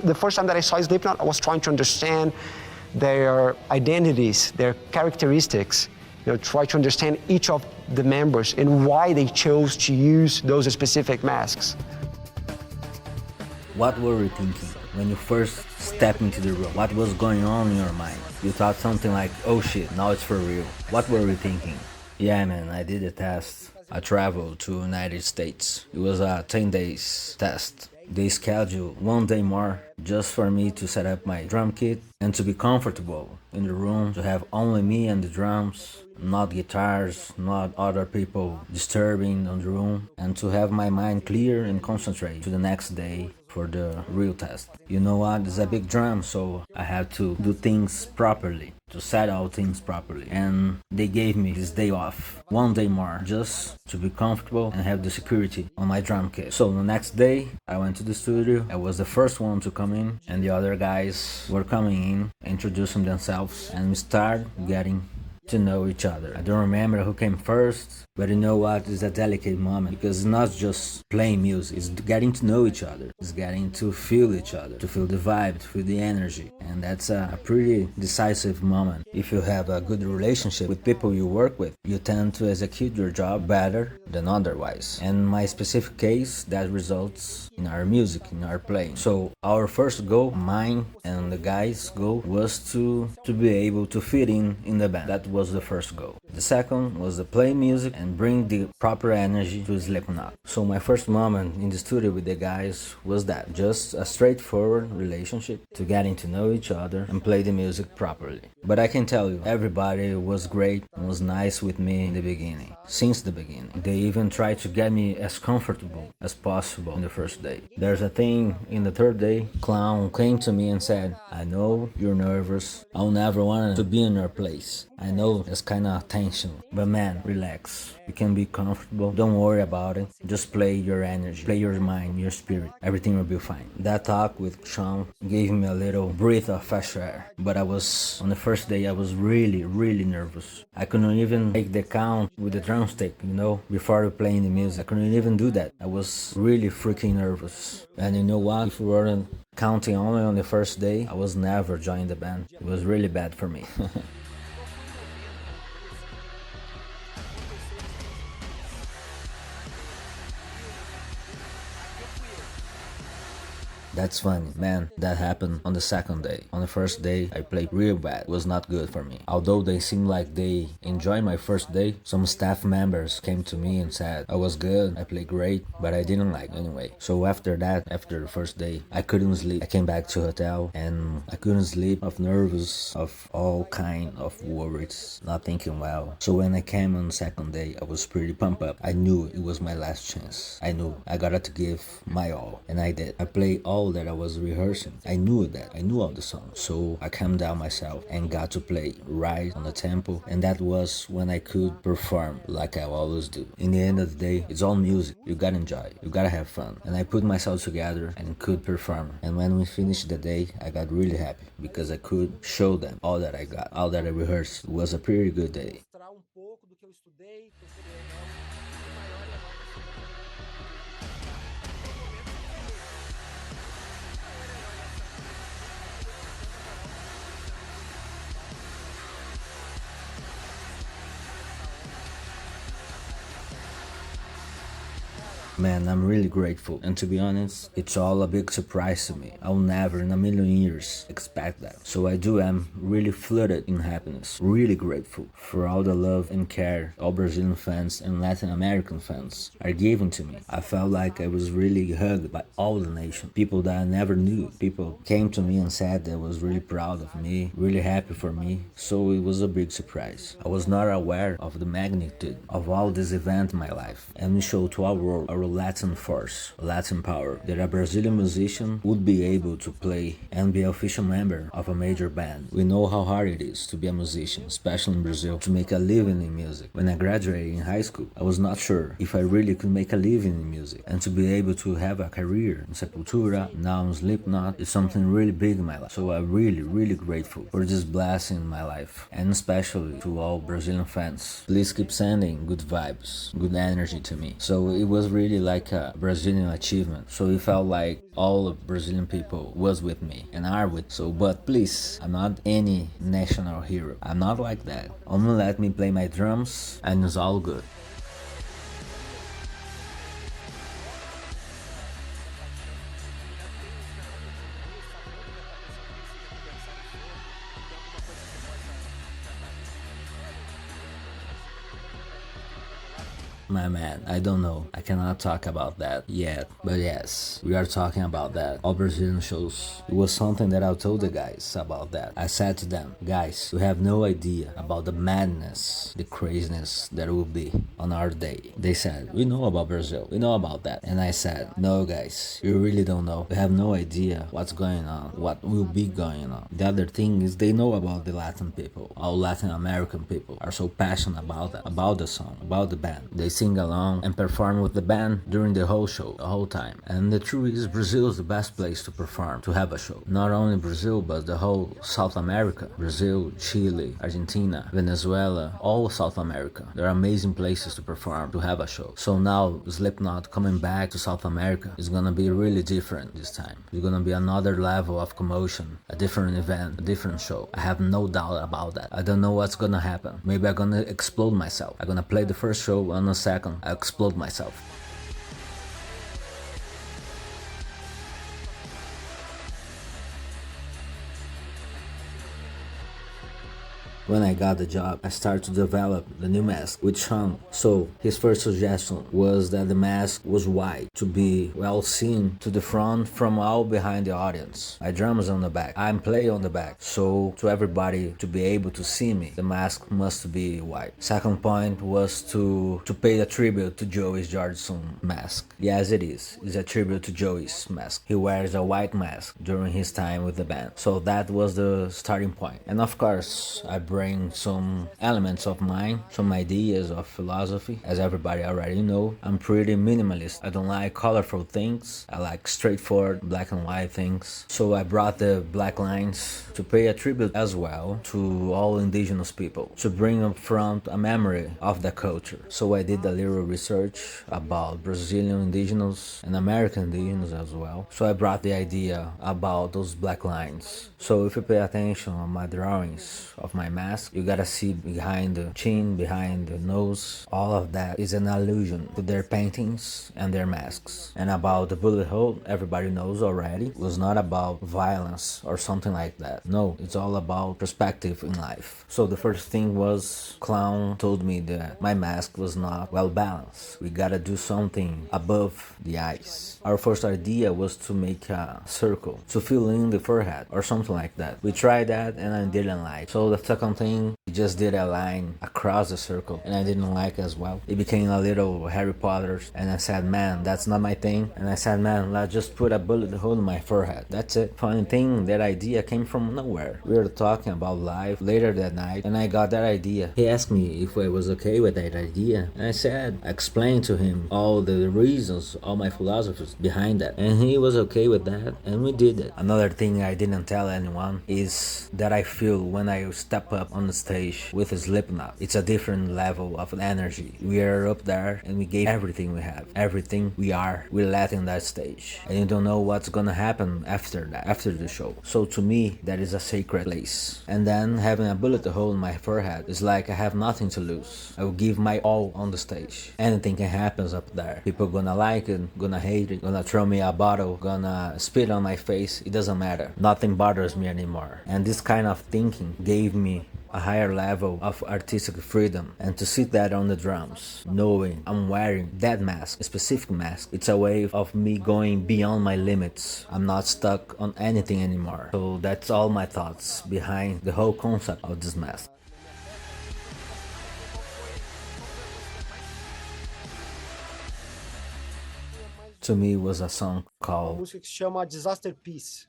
The first time that I saw Slipknot, I was trying to understand their identities, their characteristics, try to understand each of the members and why they chose to use those specific masks. What were you thinking when you first stepped into the room? What was going on in your mind? You thought something like, oh shit, now it's for real. What were you thinking? Yeah man, I did a test. I traveled to United States. It was a 10 days test. They scheduled 1 day more just for me to set up my drum kit and to be comfortable in the room, to have only me and the drums, not guitars, not other people disturbing on the room, and to have my mind clear and concentrate to the next day for the real test. You know what, it's a big drum, so I had to do things properly, to set out things properly, and they gave me this day off, 1 day more, just to be comfortable and have the security on my drum kit. So the next day I went to the studio. I was the first one to come in, and the other guys were coming in, introducing themselves, and we started getting to know each other. I don't remember who came first, but you know what, it's a delicate moment, because it's not just playing music, it's getting to know each other, it's getting to feel each other, to feel the vibe, to feel the energy, and that's a pretty decisive moment. If you have a good relationship with people you work with, you tend to execute your job better than otherwise. And in my specific case, that results in our music, in our playing. So our first goal, mine and the guys' goal, was to be able to fit in the band. That was the first goal. The second was to play music and bring the proper energy to Slipknot. So my first moment in the studio with the guys was that, just a straightforward relationship, to getting to know each other and play the music properly. But I can tell you, everybody was great and was nice with me in the beginning, since the beginning. They even tried to get me as comfortable as possible in the first day. There's a thing in the third day, Clown came to me and said, I know you're nervous, I'll never want to be in your place. I know it's kind of tension, but man, relax. You can be comfortable, don't worry about it. Just play your energy, play your mind, your spirit. Everything will be fine. That talk with Shawn gave me a little breath of fresh air. But on the first day, I was really, really nervous. I couldn't even make the count with the drumstick, before playing the music. I couldn't even do that. I was really freaking nervous. And you know what? If we weren't counting only on the first day, I was never joining the band. It was really bad for me. That's funny, man. That happened on the second day. On the first day, I played real bad. It was not good for me. Although they seemed like they enjoyed my first day, some staff members came to me and said I was good, I played great, but I didn't like it anyway. So after that, after the first day, I couldn't sleep. I came back to the hotel and I couldn't sleep, of nervous, of all kind of worries, not thinking well. So when I came on the second day, I was pretty pumped up. I knew it was my last chance. I knew I got to give my all, and I did. I played all that I was rehearsing. I knew that. I knew all the songs. So I calmed down myself and got to play right on the tempo, and that was when I could perform like I always do. In the end of the day, it's all music. You gotta enjoy. You gotta have fun. And I put myself together and could perform. And when we finished the day, I got really happy because I could show them all that I got, all that I rehearsed. It was a pretty good day. Man, I'm really grateful, and to be honest, it's all a big surprise to me. I'll never in a million years expect that. So I am really flooded in happiness, really grateful for all the love and care all Brazilian fans and Latin American fans are giving to me. I felt like I was really hugged by all the nation, people that I never knew. People came to me and said they was really proud of me, really happy for me, so it was a big surprise. I was not aware of the magnitude of all this event in my life, and we showed to our world our Latin force, Latin power, that a Brazilian musician would be able to play and be an official member of a major band. We know how hard it is to be a musician, especially in Brazil, to make a living in music. When I graduated in high school, I was not sure if I really could make a living in music, and to be able to have a career in Sepultura, now in Slipknot, is something really big in my life. So I'm really, really grateful for this blessing in my life, and especially to all Brazilian fans. Please keep sending good vibes, good energy to me. So it was really like a Brazilian achievement. So it felt like all of Brazilian people was with me and are with. So, but please, I'm not any national hero. I'm not like that. Only let me play my drums and it's all good. My man, I don't know. I cannot talk about that yet. But yes, we are talking about that. All Brazilian shows. It was something that I told the guys about that. I said to them, guys, you have no idea about the madness, the craziness that will be on our day. They said, we know about Brazil. We know about that. And I said, no guys, you really don't know. You have no idea what's going on, what will be going on. The other thing is they know about the Latin people. All Latin American people are so passionate about that, about the song, about the band. They sing along and perform with the band during the whole show, the whole time. And the truth is Brazil is the best place to perform, to have a show. Not only Brazil, but the whole South America. Brazil, Chile, Argentina, Venezuela, all South America. There are amazing places to perform, to have a show. So now Slipknot coming back to South America is gonna be really different this time. It's gonna be another level of commotion, a different event, a different show. I have no doubt about that. I don't know what's gonna happen. Maybe I'm gonna explode myself. I'm gonna play the first show on a second, I explode myself. When I got the job, I started to develop the new mask with Sean. So his first suggestion was that the mask was wide to be well seen to the front from all behind the audience. My drums on the back, I'm playing on the back. So to everybody to be able to see me, the mask must be wide. Second point was to pay a tribute to joeyjordison mask. Yes, it is. It's a tribute to Joey's mask. He wears a white mask during his time with the band. So that was the starting point. And of course, I bring some elements of mine, some ideas of philosophy. As everybody already know, I'm pretty minimalist. I don't like colorful things. I like straightforward black and white things. So I brought the black lines to pay a tribute as well to all indigenous people, to bring up front a memory of the culture. So I did a little research about Brazilian indigenous and American indigenous as well. So I brought the idea about those black lines. So if you pay attention on my drawings of my mask, you gotta see behind the chin, behind the nose, all of that is an allusion to their paintings and their masks. And about the bullet hole, everybody knows already, it was not about violence or something like that. No, it's all about perspective in life. So the first thing was, clown told me that my mask was not well balanced. We gotta do something above the eyes. Our first idea was to make a circle to fill in the forehead or something like that. We tried that and I didn't like. So the second thing, we just did a line across the circle and I didn't like as well. It became a little Harry Potter and I said, man, that's not my thing. And I said, man, let's just put a bullet hole in my forehead. That's it. Funny thing, that idea came from nowhere. We were talking about live later that night and I got that idea. He asked me if I was okay with that idea. And I said, I explained to him all the reasons, all my philosophies behind that. And he was okay with that and we did it. Another thing I didn't tell anyone is that I feel when I step up on the stage with a Slipknot. It's a different level of energy. We are up there and we gave everything we have, everything we are, we let in that stage. And you don't know what's gonna happen after that, after the show. So to me, that is a sacred place. And then having a bullet hole in my forehead is like I have nothing to lose. I will give my all on the stage. Anything can happen up there. People gonna like it, gonna hate it, gonna throw me a bottle, gonna spit on my face. It doesn't matter. Nothing bothers me anymore. And this kind of thinking gave me a higher level of artistic freedom, and to sit that on the drums, knowing I'm wearing that mask, a specific mask, it's a way of me going beyond my limits. I'm not stuck on anything anymore. So that's all my thoughts behind the whole concept of this mask. To me, it was a song called música que se chama Disaster Piece.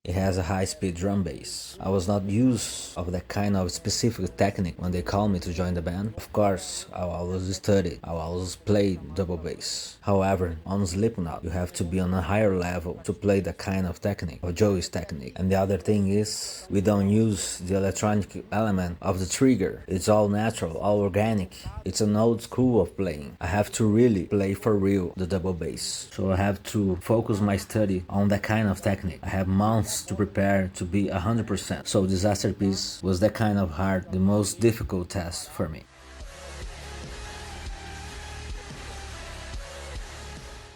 It has a high-speed drum bass. I was not used of that kind of specific technique when they called me to join the band. Of course, I always studied, I always played double bass. However, on Slipknot, you have to be on a higher level to play that kind of technique, or Joey's technique. And the other thing is, we don't use the electronic element of the trigger. It's all natural, all organic. It's an old school of playing. I have to really play for real the double bass. So I have to focus my study on that kind of technique. I have months to prepare to be 100%. So Disaster Piece was that kind of hard, the most difficult test for me.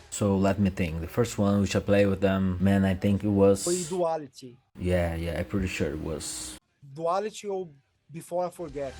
So let me think. The first one which I played with them, man, I think it was... Foi Duality. Yeah, I'm pretty sure it was. Duality ou Before I Forget.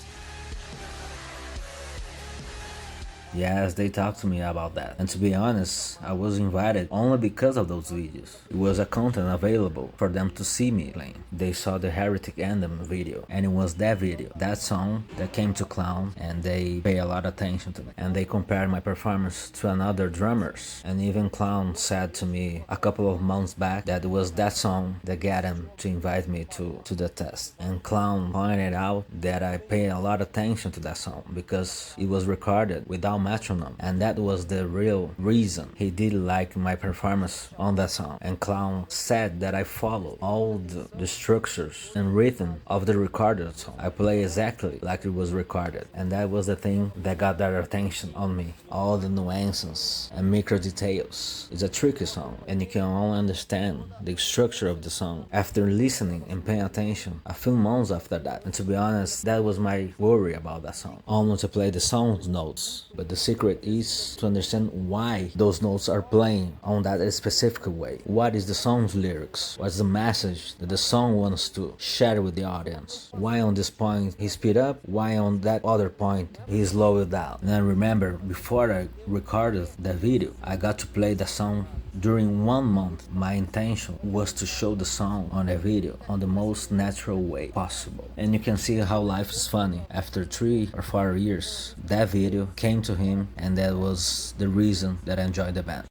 Yes, they talked to me about that. And to be honest, I was invited only because of those videos. It was a content available for them to see me playing. They saw the Harriet Anthem video, and it was that video, that song, that came to Clown, and they pay a lot of attention to me. And they compared my performance to another drummers. And even Clown said to me a couple of months back that it was that song that got him to invite me to the test. And Clown pointed out that I pay a lot of attention to that song because it was recorded without metronome, and that was the real reason he did like my performance on that song. And Clown said that I followed all the structures and rhythm of the recorded song. I play exactly like it was recorded, and that was the thing that got their attention on me. All the nuances and micro details. It's a tricky song, and you can only understand the structure of the song after listening and paying attention a few months after that. And to be honest, that was my worry about that song. Almost to play the song's notes, but the secret is to understand why those notes are playing on that specific way. What is the song's lyrics? What's the message that the song wants to share with the audience? Why on this point he speed up? Why on that other point he slow it down? And I remember before I recorded that video, I got to play the song during 1 month. My intention was to show the song on the video on the most natural way possible. And you can see how life is funny. After 3 or 4 years, that video came to him, and that was the reason that I enjoyed the band.